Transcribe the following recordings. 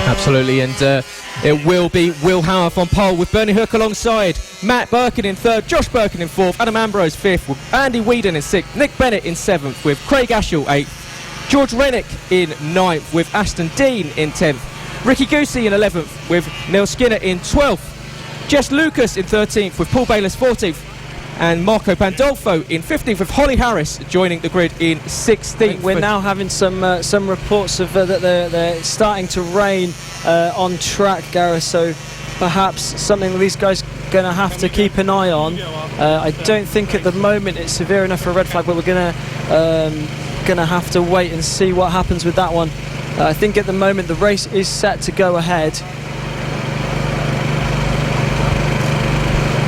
Absolutely, and it will be Will Howarth on pole with Bernie Hook alongside Matt Birkin in third, Josh Birkin in fourth, Adam Ambrose fifth, with Andy Whedon in sixth, Nick Bennett in seventh, with Craig Ashall eighth, George Rennick in ninth, with Ashton Dean in 10th, Ricky Goosey in 11th, with Neil Skinner in 12th, Jess Lucas in 13th, with Paul Bayliss 14th, and Marco Pandolfo in 15th, with Holly Harris joining the grid in 16th. We're now having some reports of that they're starting to rain on track, Gareth, so perhaps something these guys are going to have to keep an eye on. I don't think at the moment it's severe enough for a red flag, but we're going to have to wait and see what happens with that one. I think at the moment the race is set to go ahead.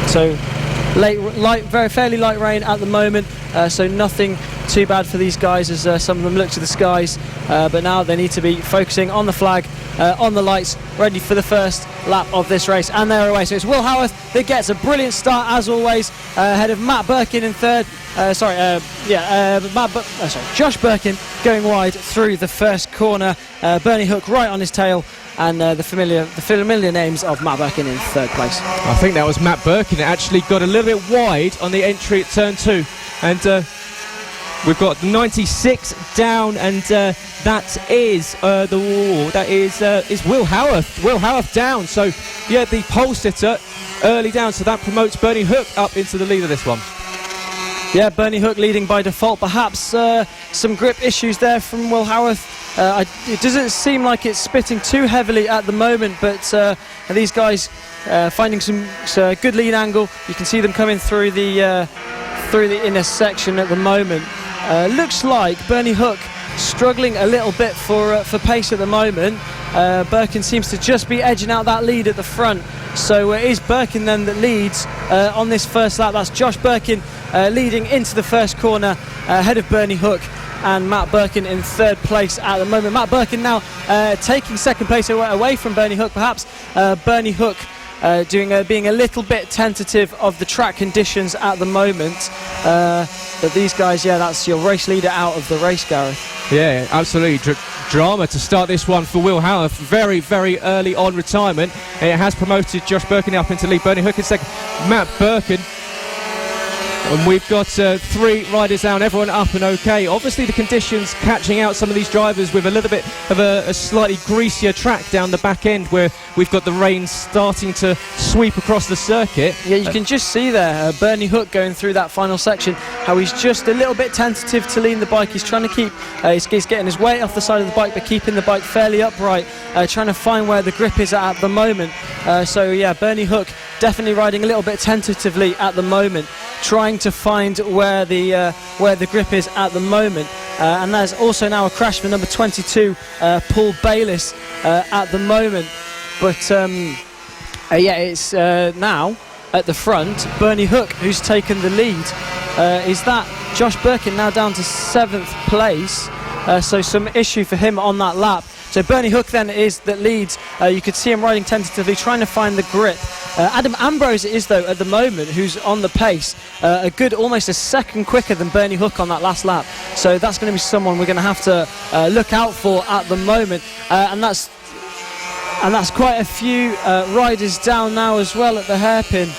So fairly light rain at the moment, so nothing too bad for these guys as some of them look to the skies, but now they need to be focusing on the flag, on the lights, ready for the first lap of this race, and they're away. So it's Will Howarth that gets a brilliant start as always, ahead of Matt Birkin in third. Josh Birkin going wide through the first corner, Bernie Hook right on his tail, and the familiar names of Matt Birkin in third place. I think that was Matt Birkin that actually got a little bit wide on the entry at turn 2, and we've got 96 down, and that is Will Howarth. Will Howarth down. So yeah, the pole sitter early down, so that promotes Bernie Hook up into the lead of this one. Yeah, Bernie Hook leading by default. Perhaps some grip issues there from Will Howarth. It doesn't seem like it's spitting too heavily at the moment, but these guys finding some good lead angle. You can see them coming through the inner section at the moment. Looks like Bernie Hook struggling a little bit for pace at the moment. Birkin seems to just be edging out that lead at the front. So it is Birkin then that leads on this first lap. That's Josh Birkin leading into the first corner ahead of Bernie Hook, and Matt Birkin in third place at the moment. Matt Birkin now taking second place away from Bernie Hook. Perhaps Bernie Hook being a little bit tentative of the track conditions at the moment. But these guys, yeah, that's your race leader out of the race, Gareth. Yeah, absolutely. Drama to start this one for Will Howarth. Very, very early on retirement. It has promoted Josh Birkin up into lead. Bernie Hook in second. Matt Birkin. And we've got 3 riders down, everyone up and okay. Obviously the conditions catching out some of these drivers with a little bit of a slightly greasier track down the back end, where we've got the rain starting to sweep across the circuit. Yeah, you can just see there Bernie Hook going through that final section, how he's just a little bit tentative to lean the bike. He's trying to keep, he's getting his weight off the side of the bike, but keeping the bike fairly upright, trying to find where the grip is at the moment. So yeah, Bernie Hook definitely riding a little bit tentatively at the moment, trying to find where the grip is at the moment. And there's also now a crash for number 22, Paul Bayliss, at the moment. But yeah, it's now at the front Bernie Hook who's taken the lead. Is that Josh Birkin now down to 7th place? So some issue for him on that lap. So Bernie Hook then is that leads. You could see him riding tentatively, trying to find the grip. Adam Ambrose is, though, at the moment, who's on the pace, almost a second quicker than Bernie Hook on that last lap. So that's going to be someone we're going to have to look out for at the moment. And that's quite a few riders down now as well at the hairpin.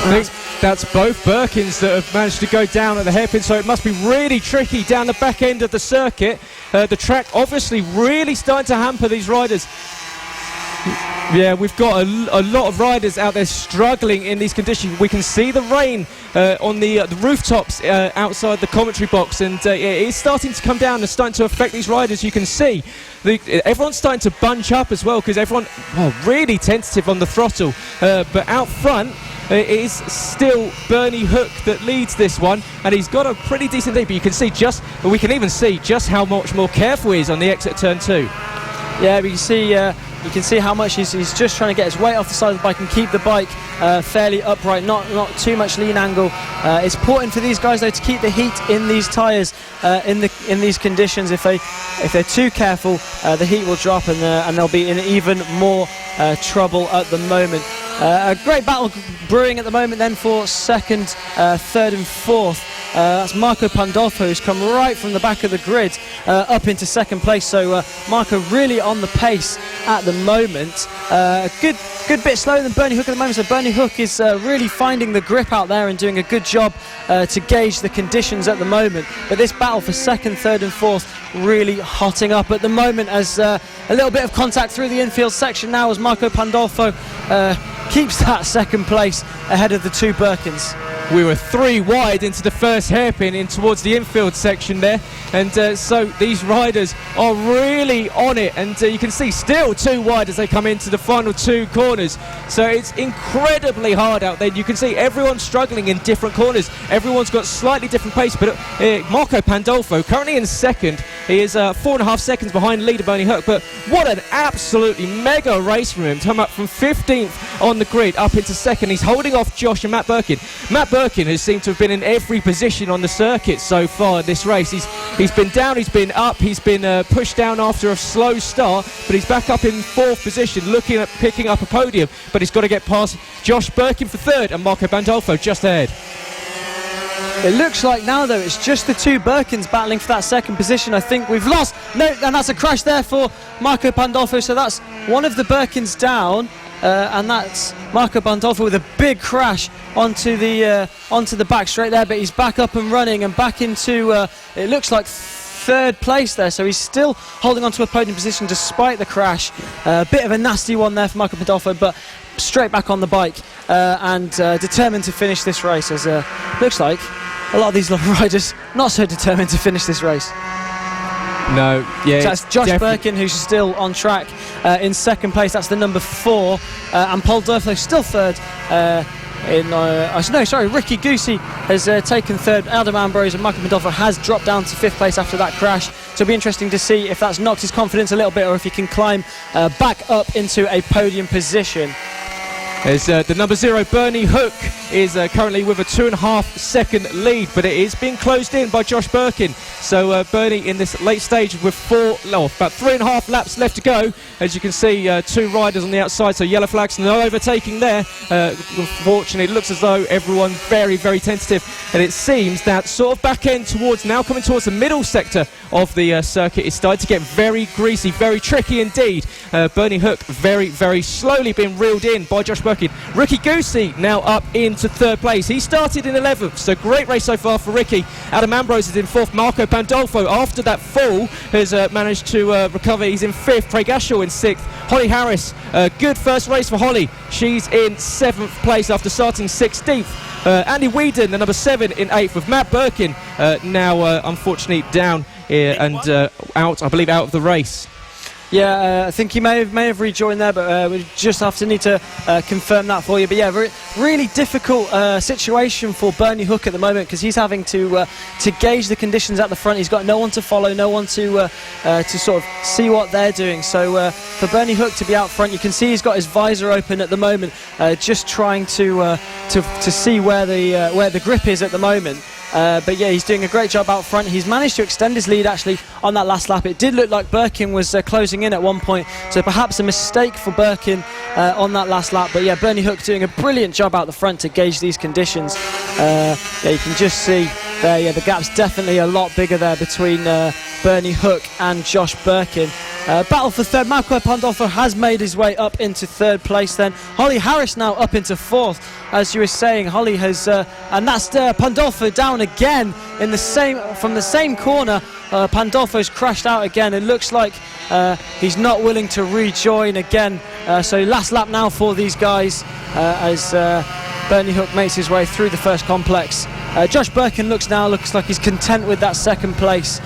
I think that's both Birkins that have managed to go down at the hairpin, so it must be really tricky down the back end of the circuit. The track obviously really starting to hamper these riders. Yeah, we've got a lot of riders out there struggling in these conditions. We can see the rain on the rooftops outside the commentary box, and it is starting to come down and starting to affect these riders. You can see everyone's starting to bunch up as well, because everyone really tentative on the throttle. But out front, it is still Bernie Hook that leads this one, and he's got a pretty decent lead. But we can even see just how much more careful he is on the exit turn 2. Yeah, we can see. You can see how much he's just trying to get his weight off the side of the bike and keep the bike fairly upright, not too much lean angle. It's important for these guys though to keep the heat in these tyres in these conditions. If they're too careful, the heat will drop and they'll be in even more trouble at the moment. A great battle brewing at the moment then for second, third and fourth. That's Marco Pandolfo, who's come right from the back of the grid up into second place. So Marco really on the pace at the moment. Good bit slower than Bernie Hook at the moment. So Bernie Hook is really finding the grip out there and doing a good job to gauge the conditions at the moment. But this battle for second, third and fourth really hotting up at the moment, as a little bit of contact through the infield section now as Marco Pandolfo keeps that second place ahead of the two Birkins. We were 3 wide into the first hairpin in towards the infield section there, and so these riders are really on it, and you can see still 2 wide as they come into the final 2 corners. So it's incredibly hard out there. You can see everyone's struggling in different corners. Everyone's got slightly different pace, but Marco Pandolfo currently in second. He is 4.5 seconds behind leader Bernie Hook, but what an absolutely mega race from him to come up from 15th on the grid up into second. He's holding off Josh and Matt Birkin. Matt Birkin has seemed to have been in every position on the circuit so far in this race. He's been down, he's been up, he's been pushed down after a slow start, but he's back up in 4th position, looking at picking up a podium, but he's got to get past Josh Birkin for 3rd and Marco Pandolfo just ahead. It looks like now, though, it's just the 2 Birkins battling for that second position. I think we've lost. No, and that's a crash there for Marco Pandolfo. So that's one of the Birkins down, and that's Marco Pandolfo with a big crash onto the back straight there. But he's back up and running and back into, it looks like 3rd place there. So he's still holding on to a podium position despite the crash. A bit of a nasty one there for Marco Pandolfo, but straight back on the bike and determined to finish this race, as looks like a lot of these riders not so determined to finish this race. No, yeah. So that's Josh Birkin, who's still on track in second place. That's the number 4, and Paul Durflo still 3rd. Ricky Goosey has taken 3rd. Adam Ambrose and Michael Pandolfo has dropped down to 5th place after that crash. So it'll be interesting to see if that's knocked his confidence a little bit, or if he can climb back up into a podium position. As the number 0 Bernie Hook is currently with a 2.5 second lead, but it is being closed in by Josh Birkin. So Bernie in this late stage with about 3.5 laps left to go. As you can see, 2 riders on the outside, so yellow flags, no overtaking there. Unfortunately, it looks as though everyone's very, very tentative, and it seems that sort of back end now coming towards the middle sector of the circuit is starting to get very greasy, very tricky indeed. Bernie Hook very, very slowly being reeled in by Josh Birkin. Ricky Goosey now up into 3rd place. He started in 11th, so great race so far for Ricky. Adam Ambrose is in 4th. Marco Pandolfo, after that fall, has managed to recover. He's in 5th. Craig Ashall in 6th. Holly Harris, good first race for Holly. She's in 7th place after starting 16th. Andy Whedon, the number 7, in 8th, with Matt Birkin now unfortunately down and out of the race. Yeah, I think he may have rejoined there, but we just have to need to confirm that for you. But yeah, really difficult situation for Bernie Hook at the moment, because he's having to gauge the conditions at the front. He's got no one to follow, no one to sort of see what they're doing. So for Bernie Hook to be out front, you can see he's got his visor open at the moment, just trying to see where the grip is at the moment. But yeah, he's doing a great job out front. He's managed to extend his lead actually on that last lap. It did look like Birkin was closing in at one point, so perhaps a mistake for Birkin on that last lap. But yeah, Bernie Hook doing a brilliant job out the front to gauge these conditions. Yeah, you can just see there, yeah, the gap's definitely a lot bigger there between Bernie Hook and Josh Birkin. Battle for 3rd. Marco Pandolfo has made his way up into 3rd place then. Holly Harris now up into 4th. As you were saying, Holly has, and that's Pandolfo down again from the same corner. Pandolfo's crashed out again. It looks like he's not willing to rejoin again. So last lap now for these guys as Bernie Hook makes his way through the first complex. Josh Birkin looks like he's content with that 2nd place.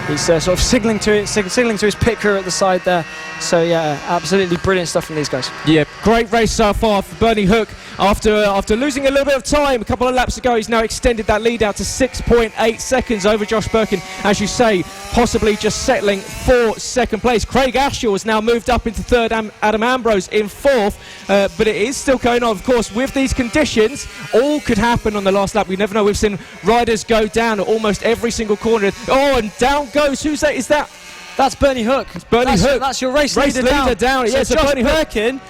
He's sort of signalling to his pit crew at the side there. So yeah, absolutely brilliant stuff from these guys. Yeah, great race so far for Bernie Hook. After losing a little bit of time a couple of laps ago, he's now extended that lead out to 6.8 seconds over Josh Birkin. As you say, possibly just settling for 2nd place. Craig Ashall has now moved up into 3rd. Adam Ambrose in 4th. But it is still going on. Of course, with these conditions, all could happen on the last lap. We never know. We've seen riders go down at almost every single corner. Oh, and down goes. Who's that? Is that? That's Bernie Hook. Hook. That's your race leader down. So Josh Birkin,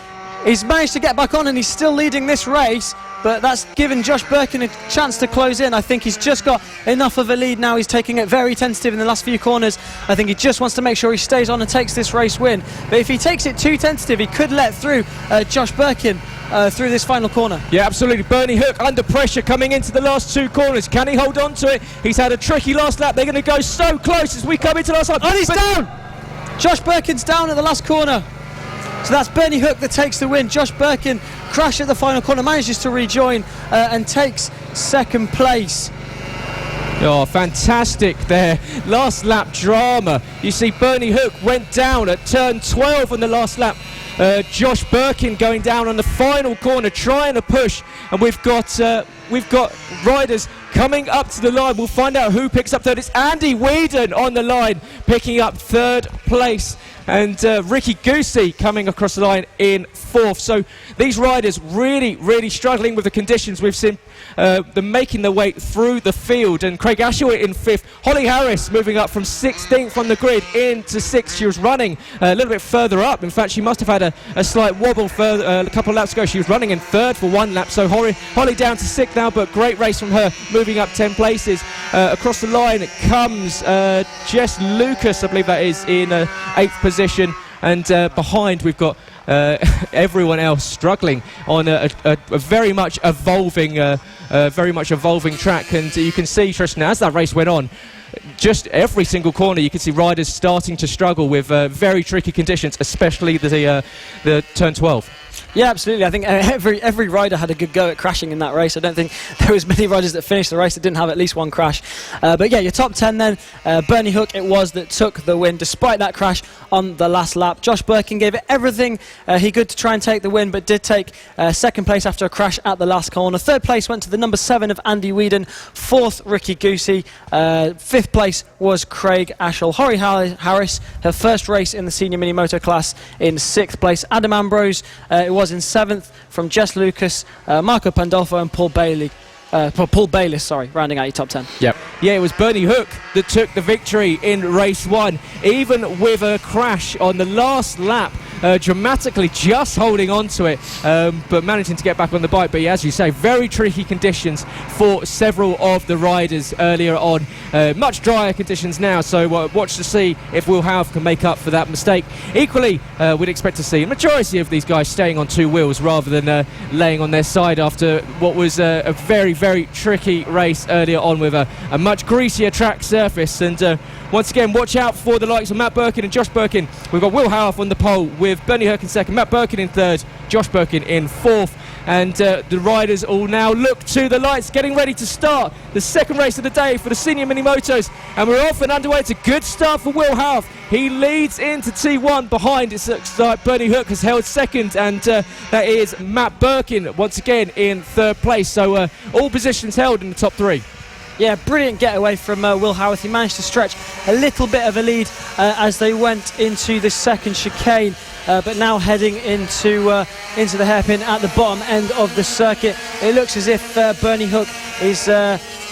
he's managed to get back on, and he's still leading this race but that's given Josh Birkin a chance to close in. I think he's just got enough of a lead now. He's taking it very tentative in the last few corners. I think he just wants to make sure he stays on and takes this race win. But if he takes it too tentative, he could let through Josh Birkin through this final corner. Yeah, absolutely. Bernie Hook under pressure coming into the last 2 corners. Can he hold on to it? He's had a tricky last lap. They're going to go so close as we come into the last lap. And he's down! Josh Birkin's down at the last corner. So that's Bernie Hook that takes the win. Josh Birkin crashed at the final corner, manages to rejoin and takes second place. Oh, fantastic there. Last lap drama. You see Bernie Hook went down at turn 12 on the last lap. Josh Birkin going down on the final corner, trying to push, and we've got riders coming up to the line. We'll find out who picks up third. It's Andy Whedon on the line, picking up third place, and Ricky Goosey coming across the line in fourth. So these riders really struggling with the conditions. We've seen them making their way through the field, and Craig Ashaway in fifth. Holly Harris moving up from 16th on the grid into sixth. She was running a little bit further up. In fact, she must have had a slight wobble further, a couple of laps ago. She was running in third for 1 lap, so Holly down to sixth now, but great race from her, moving up 10 places. Across the line it comes Jess Lucas, I believe that is, in 8th position, and behind we've got everyone else struggling on a very much evolving track. And you can see, Trystan, as that race went on, just every single corner you can see riders starting to struggle with very tricky conditions, especially the turn 12. Yeah, absolutely. I think every rider had a good go at crashing in that race. I don't think there was many riders that finished the race that didn't have at least one crash. But yeah, your top 10 then, Bernie Hook it was that took the win despite that crash on the last lap. Josh Birkin gave it everything he could to try and take the win, but did take second place after a crash at the last corner. Third place went to the number 7 of Andy Whedon. Fourth, Ricky Goosey. Fifth place was Craig Ashall. Holly Harris, her first race in the Senior Minimoto class, in 6th place. Adam Ambrose, it was in 7th, from Jess Lucas, Marco Pandolfo and Paul Bayliss, rounding out your top 10. Yep. Yeah, it was Bernie Hook that took the victory in race 1, even with a crash on the last lap, dramatically just holding on to it, but managing to get back on the bike. But yeah, as you say, very tricky conditions for several of the riders earlier on. Much drier conditions now, so watch to see if Will Howth can make up for that mistake. Equally, we'd expect to see a majority of these guys staying on 2 wheels rather than laying on their side after what was a very tricky race earlier on with a much greasier track surface. And once again, watch out for the likes of Matt Birkin and Josh Birkin. We've got Will Howth on the pole with Bernie Hook in second, Matt Birkin in third, Josh Birkin in fourth. And the riders all now look to the lights, getting ready to start the second race of the day for the Senior Minimotos. And we're off and underway. It's a good start for Will Howth. He leads into T1 behind. It looks like Bernie Hook has held second, and that is Matt Birkin once again in third place. So all positions held in the top 3. Yeah, brilliant getaway from Will Howth. He managed to stretch a little bit of a lead as they went into the second chicane, but now heading into the hairpin at the bottom end of the circuit. It looks as if Bernie Hook is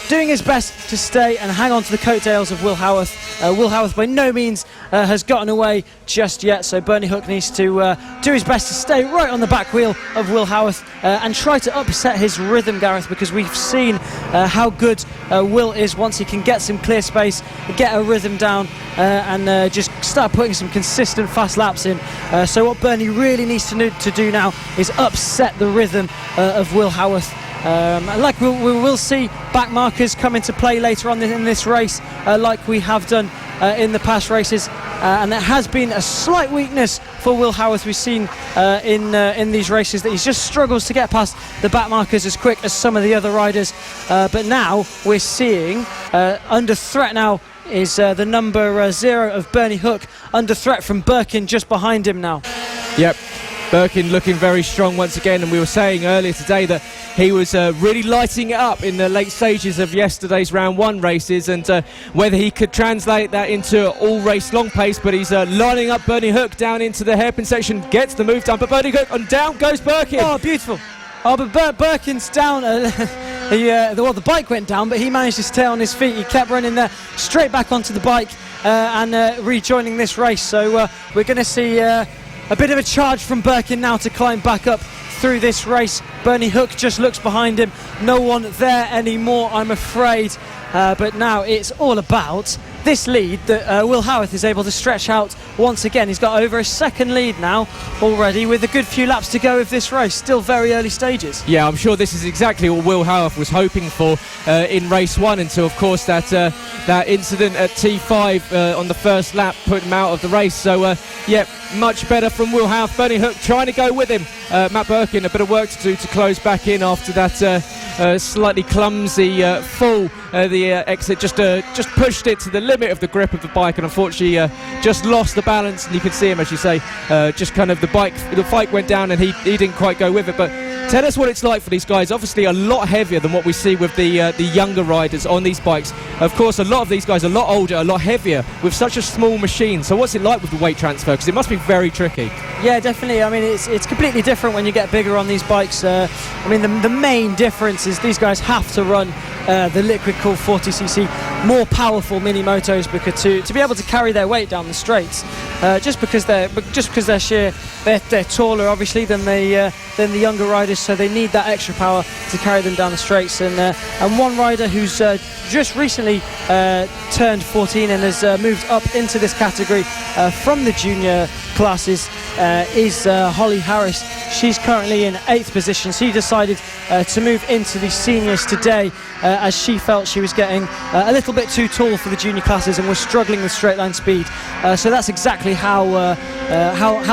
doing his best to stay and hang on to the coattails of Will Howth. Will Howth by no means has gotten away just yet, so Bernie Hook needs to do his best to stay right on the back wheel of Will Howth and try to upset his rhythm, Gareth, because we've seen how good Will is once he can get some clear space, get a rhythm down and just start putting some consistent fast laps in. So what Bernie really needs to do now is upset the rhythm of Will Howth. Like we will see back markers come into play later on in this race, like we have done in the past races, and there has been a slight weakness for Will Howth. We've seen in these races that he just struggles to get past the back markers as quick as some of the other riders, but now we're seeing under threat now is the number 0 of Bernie Hook, under threat from Birkin just behind him now. Yep. Birkin looking very strong once again, and we were saying earlier today that he was really lighting it up in the late stages of yesterday's round 1 races, and whether he could translate that into all race long pace. But he's lining up Bernie Hook down into the hairpin section, gets the move done, but Bernie Hook, and down goes Birkin. Oh, beautiful. Oh, but Birkin's down. The bike went down, but he managed to stay on his feet. He kept running there, straight back onto the bike and rejoining this race. So we're going to see a bit of a charge from Birkin now to climb back up through this race. Bernie Hook just looks behind him. No one there anymore, I'm afraid. But now it's all about this lead that Will Howarth is able to stretch out once again. He's got over a second lead now already, with a good few laps to go of this race. Still very early stages. Yeah, I'm sure this is exactly what Will Howarth was hoping for in race 1, until, of course, that incident at T5 on the first lap put him out of the race. So, yeah, much better from Will Howarth. Bernie Hook trying to go with him. Matt Birkin, a bit of work to do to close back in after that slightly clumsy fall. The exit just pushed it to the limit of the grip of the bike, and unfortunately just lost the balance. And you can see him, as you say, just kind of the bike went down, and he didn't quite go with it. But tell us what it's like for these guys. Obviously a lot heavier than what we see with the younger riders on these bikes. Of course, a lot of these guys are a lot older, a lot heavier, with such a small machine. So what's it like with the weight transfer? Because it must be very tricky. Yeah, definitely. I mean, it's completely different when you get bigger on these bikes. I mean, the main difference is these guys have to run the liquid cooled 40cc more powerful Minimotos, because to be able to carry their weight down the straights, just because they're taller obviously than the younger riders, so they need that extra power to carry them down the straights. And one rider who's just recently turned 14 and has moved up into this category from the junior classes is Holly Harris. She's currently in 8th position. She decided to move into the seniors today as she felt she was getting a little bit too tall for the junior classes and was struggling with straight line speed. So that's exactly how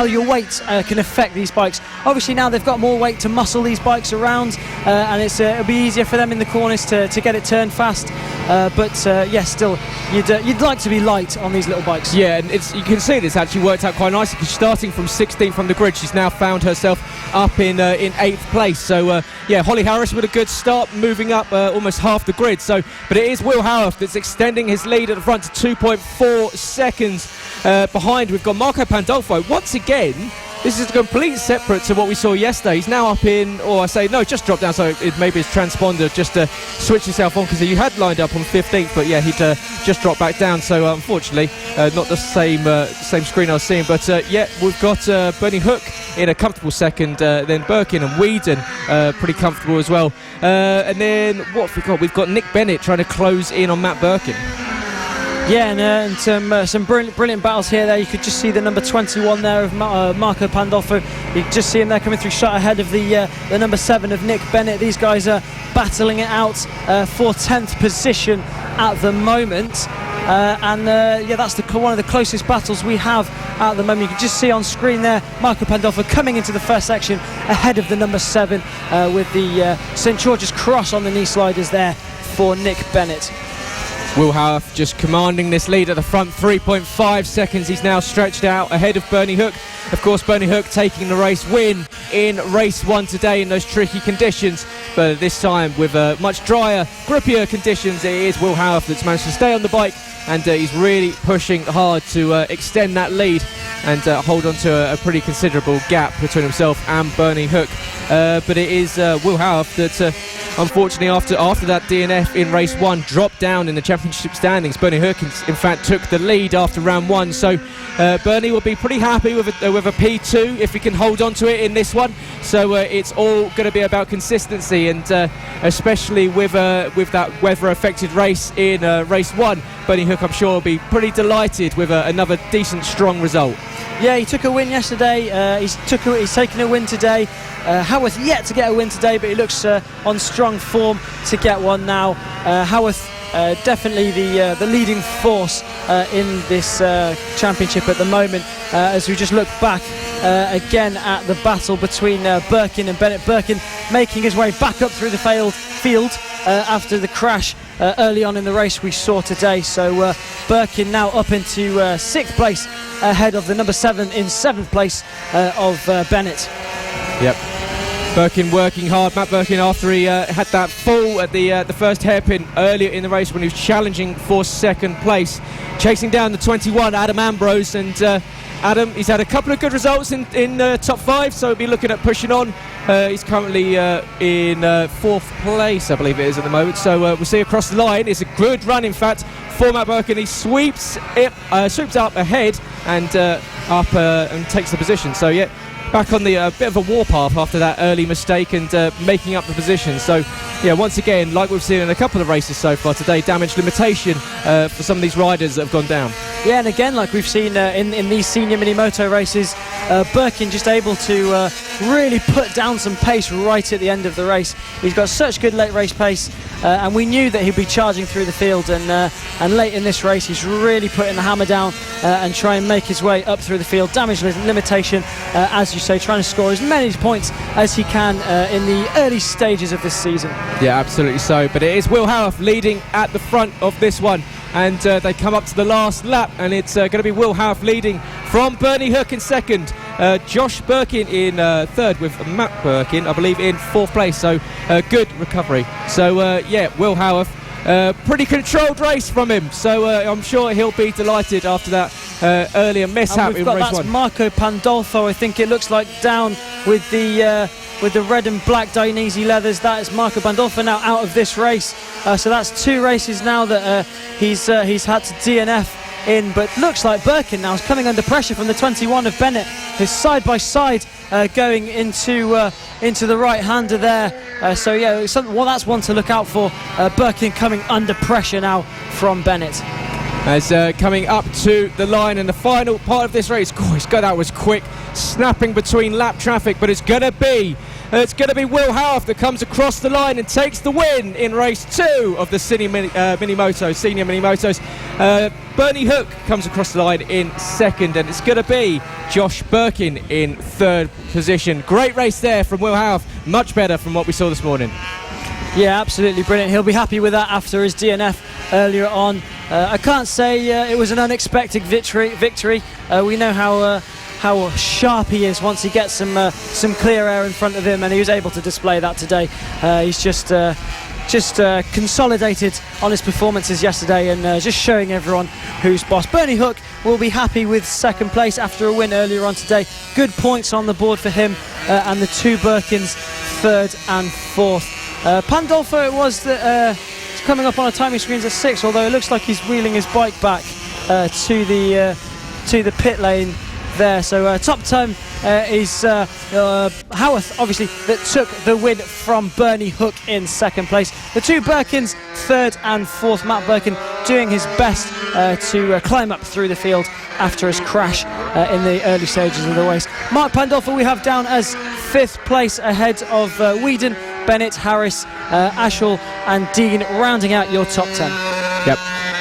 your weight can affect these bikes. Obviously now they've got more weight to muscle these bikes around, and it'll be easier for them in the corners to get it turned fast. But yes, still you'd like to be light on these little bikes. Yeah, and you can see this actually worked out quite nicely, because starting from 16th from the grid, she's now found herself up in 8th place. So yeah, Holly Harris with a good start, moving up almost half the grid. So, but it is Will Howarth that's extending his lead at the front to 2.4 seconds behind. We've got Marco Pandolfo once again. This is complete separate to what we saw yesterday. He's now up in, just dropped down, so maybe his transponder just switched himself on, because he had lined up on 15th, but yeah, he'd just dropped back down. So unfortunately, not the same screen I was seeing. But yeah, we've got Bernie Hook in a comfortable second, then Birkin and Whedon pretty comfortable as well. And then what have we got? We've got Nick Bennett trying to close in on Matt Birkin. Yeah, and some brilliant battles here. There you could just see the number 21 there of Marco Pandolfo. You can just see him there coming through, shot ahead of the number 7 of Nick Bennett. These guys are battling it out for 10th position at the moment. Yeah, that's one of the closest battles we have at the moment. You can just see on screen there Marco Pandolfo coming into the first section ahead of the number 7 with the St George's Cross on the knee sliders there for Nick Bennett. Will Howarth just commanding this lead at the front, 3.5 seconds. He's now stretched out ahead of Bernie Hook. Of course, Bernie Hook taking the race win in race 1 today in those tricky conditions, but this time with much drier, grippier conditions. It is Will Howarth that's managed to stay on the bike, and he's really pushing hard to extend that lead and hold on to a pretty considerable gap between himself and Bernie Hook. But it is Will Howarth that unfortunately after that DNF in race 1 dropped down in the championship standings. Bernie Hook in fact took the lead after round 1, so Bernie will be pretty happy with a P2 if he can hold on to it in this one. So it's all going to be about consistency, and especially with that weather affected race in race 1, Bernie Hook I'm sure will be pretty delighted with another decent strong result. Yeah, he took a win yesterday. He's taken a win today. Howarth yet to get a win today, but he looks on strong form to get one now. Howarth definitely the leading force in this championship at the moment. As we just look back again at the battle between Birkin and Bennett. Birkin making his way back up through the field after the crash early on in the race we saw today. So Birkin now up into 6th place ahead of the number 7 in 7th place of Bennett. Yep. Birkin working hard. Matt Birkin, after he had that fall at the first hairpin earlier in the race when he was challenging for 2nd place, chasing down the 21 Adam Ambrose, and Adam, he's had a couple of good results in top 5, so he'll be looking at pushing on. He's currently in 4th place, I believe it is at the moment, so we'll see across the line. It's a good run, in fact, for Matt Birkin. He sweeps up ahead and up and takes the position. So yeah, back on the bit of a warpath after that early mistake and making up the position. So yeah, once again, like we've seen in a couple of races so far today, damage limitation for some of these riders that have gone down. Yeah, and again, like we've seen in these Senior Minimoto races, Birkin just able to really put down some pace right at the end of the race. He's got such good late race pace, and we knew that he'd be charging through the field, and late in this race he's really putting the hammer down and try and make his way up through the field. Damage limitation, as you say, trying to score as many points as he can in the early stages of this season. Yeah, absolutely so. But it is Will Howarth leading at the front of this one. And they come up to the last lap, and it's going to be Will Howarth leading from Bernie Hook in second. Josh Birkin in third, with Matt Birkin, I believe, in fourth place. So good recovery. So yeah, Will Howarth, pretty controlled race from him. So I'm sure he'll be delighted after that earlier mishap in race that's one. Marco Pandolfo, I think it looks like, down with the red and black Dainese leathers. That is Marco Pandolfo now out of this race. So that's 2 races now that he's had to DNF in, but looks like Birkin now is coming under pressure from the 21 of Bennett, who's side by side going into the right-hander there. So yeah, that's one to look out for. Birkin coming under pressure now from Bennett. As coming up to the line in the final part of this race. That was quick, snapping between lap traffic, but it's going to be Will Howarth that comes across the line and takes the win in race 2 of the Senior Minimotos. Bernie Hook comes across the line in second, and it's going to be Josh Birkin in third position. Great race there from Will Howarth, much better from what we saw this morning. Yeah, absolutely brilliant. He'll be happy with that after his DNF earlier on. I can't say it was an unexpected victory. We know how sharp he is once he gets some clear air in front of him, and he was able to display that today. He's just consolidated on his performances yesterday, and just showing everyone who's boss. Bernie Hook will be happy with second place after a win earlier on today. Good points on the board for him, and the 2 Birkins, third and fourth. Pandolfo, it was that it's coming up on our timing screens at 6, although it looks like he's wheeling his bike back to the pit lane there. So top 10 is Howarth, obviously, that took the win from Bernie Hook in second place. The 2 Birkins, third and fourth. Matt Birkin doing his best to climb up through the field after his crash in the early stages of the race. Mark Pandolfo we have down as 5th place, ahead of Whedon, Bennett, Harris, Ashall and Dean, rounding out your top 10. Yep.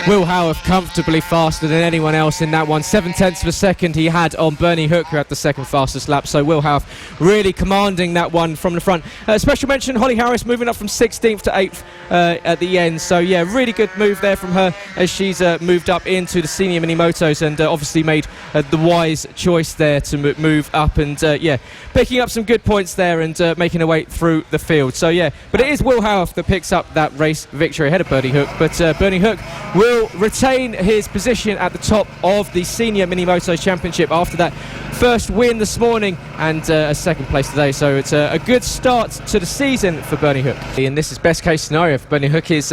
Will Howarth comfortably faster than anyone else in that one. 7/10 of a second he had on Bernie Hook, who had the second fastest lap. So Will Howarth really commanding that one from the front. Special mention, Holly Harris moving up from 16th to 8th at the end. So yeah, really good move there from her as she's moved up into the Senior Minimotos, and obviously made the wise choice there to move up, and yeah, picking up some good points there and making her way through the field. So yeah, but it is Will Howarth that picks up that race victory ahead of Bernie Hook. But Bernie Hook will retain his position at the top of the Senior Minimoto Championship after that first win this morning, and a second place today. So it's a good start to the season for Bernie Hook. And this is best case scenario for Bernie Hook. His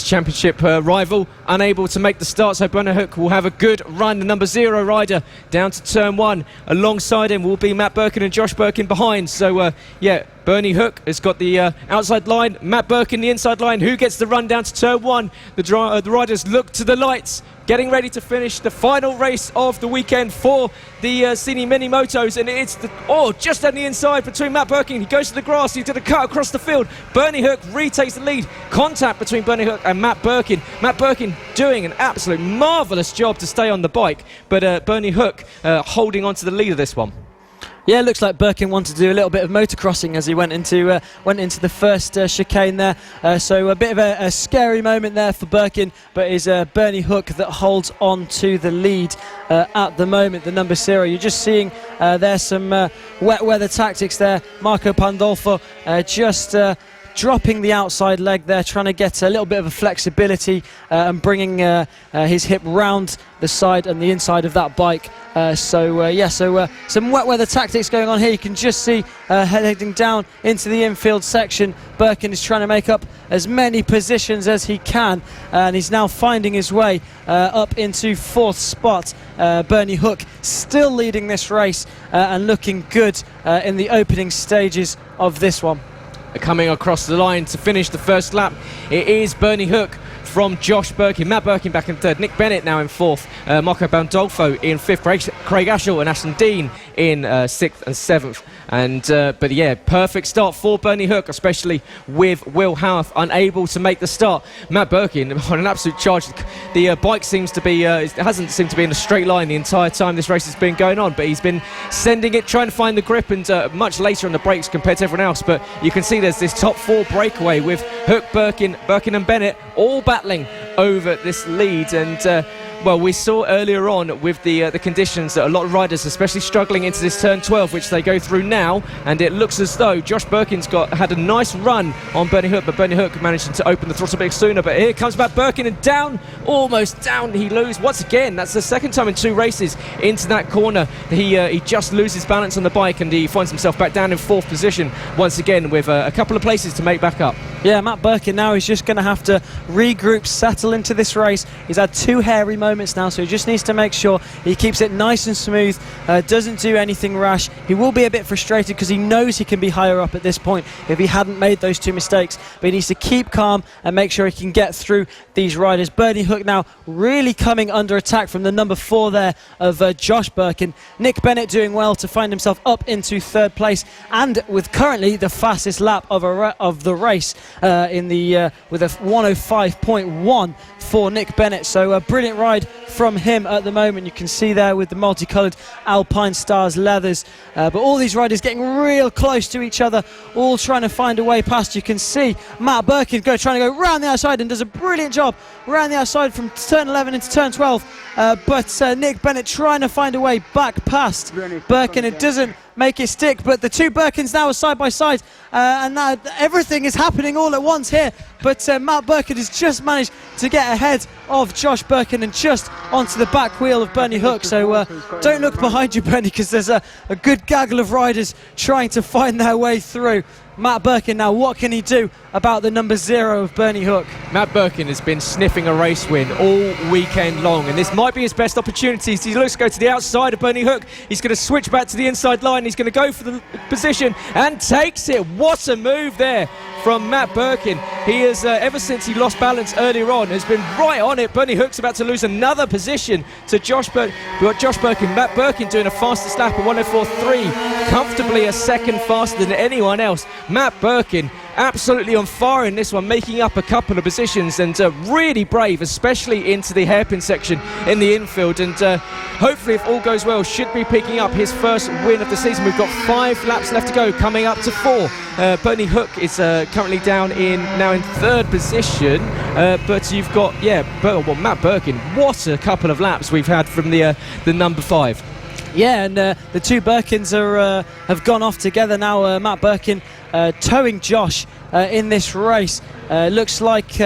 championship rival unable to make the start, so Bernie Hook will have a good run. The number 0 rider down to turn 1. Alongside him will be Matt Birkin and Josh Birkin behind. So yeah, Bernie Hook has got the outside line, Matt Birkin the inside line. Who gets the run down to turn 1? The riders look to the lights, getting ready to finish the final race of the weekend for the Senior Minimotos, and it's just on the inside between Matt Birkin. He goes to the grass, he did a cut across the field. Bernie Hook retakes the lead. Contact between Bernie Hook and Matt Birkin. Matt Birkin doing an absolute marvellous job to stay on the bike, but Bernie Hook holding on to the lead of this one. Yeah, it looks like Birkin wanted to do a little bit of motocrossing as he went into the first chicane there. So a bit of a scary moment there for Birkin, but is Bernie Hook that holds on to the lead at the moment, the number 0. You're just seeing there's some wet weather tactics there. Marco Pandolfo dropping the outside leg there, trying to get a little bit of a flexibility and bringing his hip round the side and the inside of that bike. So some wet weather tactics going on here. You can just see heading down into the infield section. Birkin is trying to make up as many positions as he can, and he's now finding his way up into 4th spot. Bernie Hook still leading this race and looking good in the opening stages of this one. Coming across the line to finish the first lap, it is Bernie Hook from Josh Birkin. Matt Birkin back in 3rd, Nick Bennett now in 4th, Marco Bandolfo in 5th, Craig Ashall and Ashton Dean in 6th and 7th. But yeah, perfect start for Bernie Hook, especially with Will Howarth unable to make the start. Matt Birkin on an absolute charge. The bike seems to be hasn't seemed to be in a straight line the entire time this race has been going on, but he's been sending it, trying to find the grip, and much later on the brakes compared to everyone else. But you can see there's this top 4 breakaway with Hook, Birkin and Bennett all battling over this lead. And well, we saw earlier on with the conditions that a lot of riders, especially struggling into this turn 12, which they go through now, and it looks as though Josh Birkin's had a nice run on Bernie Hook, but Bernie Hook managed to open the throttle a bit sooner. But here comes back Birkin, and down, almost down, he loses once again. That's the second time in 2 races into that corner. He just loses balance on the bike, and he finds himself back down in 4th position once again with a couple of places to make back up. Yeah, Matt Birkin now is just going to have to regroup, settle into this race. He's had 2 hairy moments now, so he just needs to make sure he keeps it nice and smooth, doesn't do anything rash. He will be a bit frustrated because he knows he can be higher up at this point if he hadn't made those 2 mistakes, but he needs to keep calm and make sure he can get through these riders. Bernie Hook now really coming under attack from the number 4 there of Josh Birkin. Nick Bennett doing well to find himself up into 3rd place, and with currently the fastest lap of the race with a 105.1 for Nick Bennett. So a brilliant ride from him at the moment. You can see there with the multicoloured Alpine Stars leathers, but all these riders getting real close to each other, all trying to find a way past. You can see Matt Birkin trying to go round the outside and does a brilliant job round the outside from turn 11 into turn 12, but Nick Bennett trying to find a way back past Birkin. It doesn't make it stick, but the 2 Birkins now are side by side, and now everything is happening all at once here. But Matt Birkin has just managed to get ahead of Josh Birkin and just onto the back wheel of Bernie Hook. So don't look behind you, Bernie, because there's a good gaggle of riders trying to find their way through. Matt Birkin now, what can he do about the number 0 of Bernie Hook? Matt Birkin has been sniffing a race win all weekend long, and this might be his best opportunity. He looks to go to the outside of Bernie Hook. He's going to switch back to the inside line. He's going to go for the position and takes it. What a move there from Matt Birkin. He has, ever since he lost balance earlier on, has been right on it. Bernie Hook's about to lose another position to Josh Birkin. Matt Birkin doing a fastest lap of 104.3, comfortably a second faster than anyone else. Matt Birkin absolutely on fire in this one, making up a couple of positions, and really brave, especially into the hairpin section in the infield. And hopefully, if all goes well, should be picking up his first win of the season. We've got 5 laps left to go, coming up to 4. Bernie Hook is currently down in 3rd position, but you've got Matt Birkin. What a couple of laps we've had from the number 5. Yeah, and the 2 Birkins have gone off together now. Matt Birkin towing Josh in this race. Looks like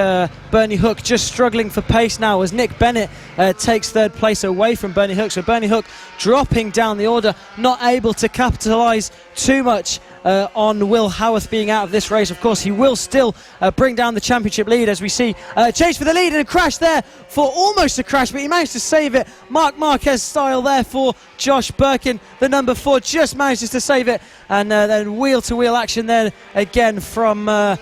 Bernie Hook just struggling for pace now as Nick Bennett takes 3rd place away from Bernie Hook. So Bernie Hook dropping down the order, not able to capitalise too much on Will Howarth being out of this race. Of course, he will still bring down the championship lead, as we see chase for the lead, and a crash there for almost a crash, but he managed to save it. Marc Marquez style there for Josh Birkin. The number 4 just manages to save it, and then wheel-to-wheel action there again from Nick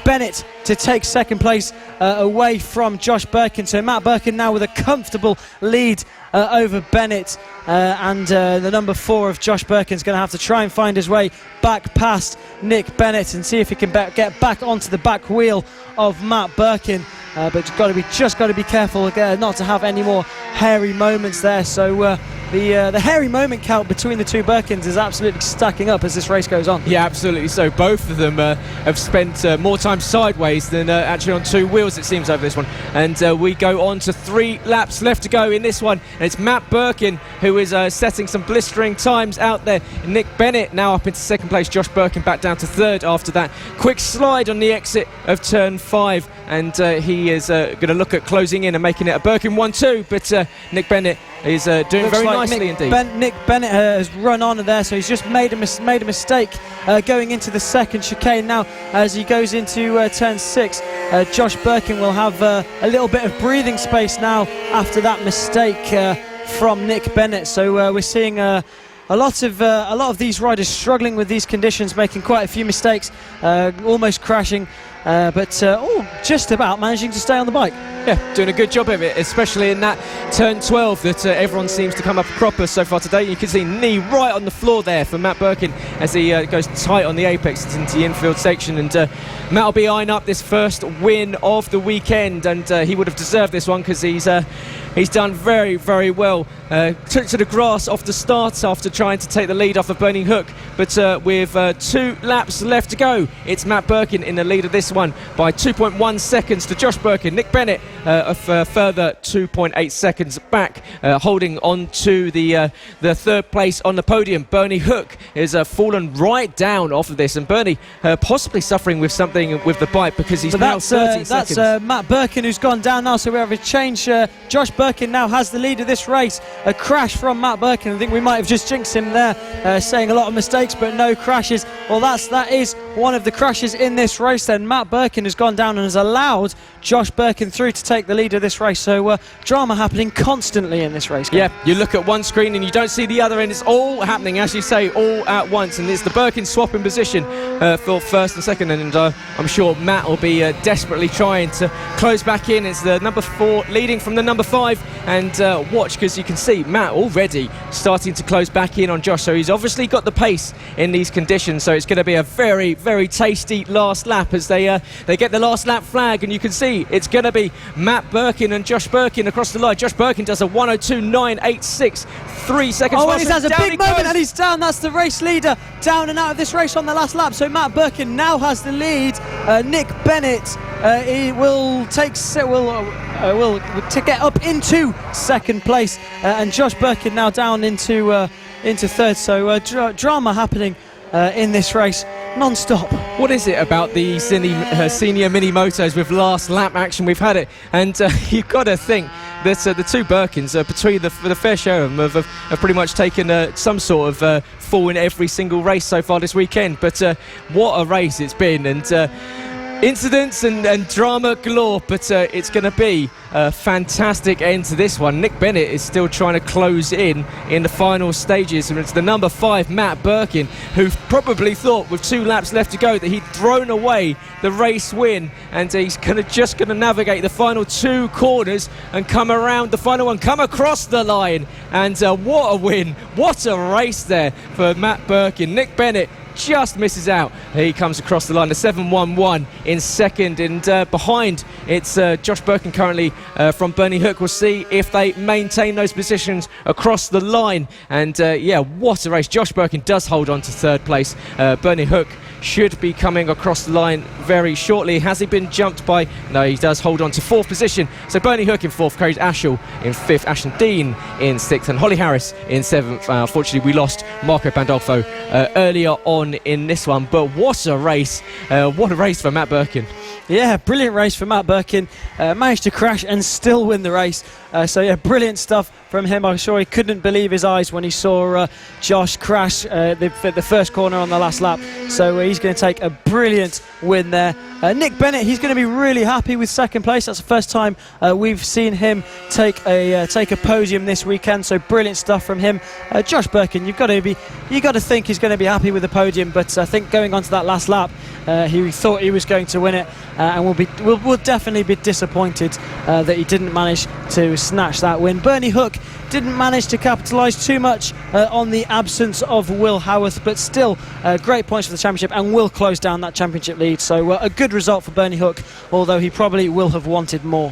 Bennett to take 2nd place away from Josh Birkin. So Matt Birkin now with a comfortable lead over Bennett, and the number 4 of Josh Birkin is going to have to try and find his way back past Nick Bennett and see if he can get back onto the back wheel of Matt Birkin. But just got to be careful not to have any more hairy moments there. So the hairy moment count between the two Birkins is absolutely stacking up as this race goes on. Yeah, absolutely. So both of them have spent more time sideways than actually on two wheels, it seems, over this one. And we go on to 3 laps left to go in this one. And it's Matt Birkin who is setting some blistering times out there. Nick Bennett now up into second place. Josh Birkin back down to third after that quick slide on the exit of turn 5. And he is going to look at closing in and making it a Birkin 1-2. But Nick Bennett is doing very nicely indeed. Nick Bennett has run on there, so he's just made a mistake going into the second chicane. Now, as he goes into turn 6, Josh Birkin will have a little bit of breathing space now after that mistake from Nick Bennett. So we're seeing a lot of these riders struggling with these conditions, making quite a few mistakes, almost crashing, but just about managing to stay on the bike. Yeah, doing a good job of it, especially in that turn 12 that everyone seems to come up a cropper so far today. You can see knee right on the floor there for Matt Birkin as he goes tight on the apex into the infield section. And Matt will be eyeing up this first win of the weekend, and he would have deserved this one because he's done very, very well. Took to the grass off the start after trying to take the lead off of Bernie Hook, but with 2 laps left to go, it's Matt Birkin in the lead of this one by 2.1 seconds to Josh Birkin. Nick Bennett a further 2.8 seconds back, holding on to the third place on the podium. Bernie Hook is fallen right down off of this, and Bernie possibly suffering with something with the bike because he's now 30 seconds. That's Matt Birkin who's gone down now, so we have a change. Josh Birkin now has the lead of this race. A crash from Matt Birkin. I think we might have just jinxed him there, saying a lot of mistakes but no crashes. Well, that is one of the crashes in this race then. Matt Birkin has gone down and has allowed Josh Birkin through to take the lead of this race. So drama happening constantly in this race. Yeah, you look at one screen and you don't see the other, and it's all happening, as you say, all at once. And it's the Birkin swap in position for first and second, and I'm sure Matt will be desperately trying to close back in. It's the number 4 leading from the number 5, and watch, because you can see Matt already starting to close back in on Josh. So he's obviously got the pace in these conditions, so it's going to be a very, very tasty last lap as they get the last lap flag, and you can see it's going to be Matt Birkin and Josh Birkin across the line. Josh Birkin does a 1:02.986, 3 seconds. Oh, and he has a big moment and he's down. That's the race leader down and out of this race on the last lap. So Matt Birkin now has the lead. Nick Bennett he will get up into second place, and Josh Birkin now down into third. So drama happening in this race non-stop. What is it about the senior mini motos with last lap action? We've had it, and you've got to think that the two Birkins between the fair share of them have pretty much taken some sort of fall in every single race so far this weekend. But what a race it's been, and incidents and drama galore, but it's going to be a fantastic end to this one. Nick Bennett is still trying to close in the final stages, and it's the number 5 Matt Birkin who probably thought with 2 laps left to go that he'd thrown away the race win, and he's just going to navigate the final 2 corners and come around the final one, come across the line, and what a win, what a race there for Matt Birkin. Nick Bennett just misses out. He comes across the line, the 7.11 in second, and behind it's Josh Birkin currently from Bernie Hook. We'll see if they maintain those positions across the line, and yeah, what a race. Josh Birkin does hold on to third place. Bernie Hook should be coming across the line very shortly. Has he been jumped by? No, he does hold on to 4th position. So Bernie Hook in 4th, Craig Ashall in 5th, Ashton Dean in 6th, and Holly Harris in 7th. Unfortunately, we lost Marco Pandolfo earlier on in this one, but what a race. What a race for Matt Birkin. Yeah, brilliant race for Matt Birkin. Managed to crash and still win the race. So yeah, brilliant stuff from him. I'm sure he couldn't believe his eyes when he saw Josh crash the first corner on the last lap. So he's going to take a brilliant win there. Nick Bennett, he's going to be really happy with second place. That's the first time we've seen him take a podium this weekend. So brilliant stuff from him. Josh Birkin, you've got to think he's going to be happy with the podium. But I think going on to that last lap, he thought he was going to win it, and will definitely be disappointed that he didn't manage to snatch that win. Bernie Hook didn't manage to capitalise too much on the absence of Will Howarth, but still great points for the championship, and will close down that championship lead. So a good result for Bernie Hook, although he probably will have wanted more.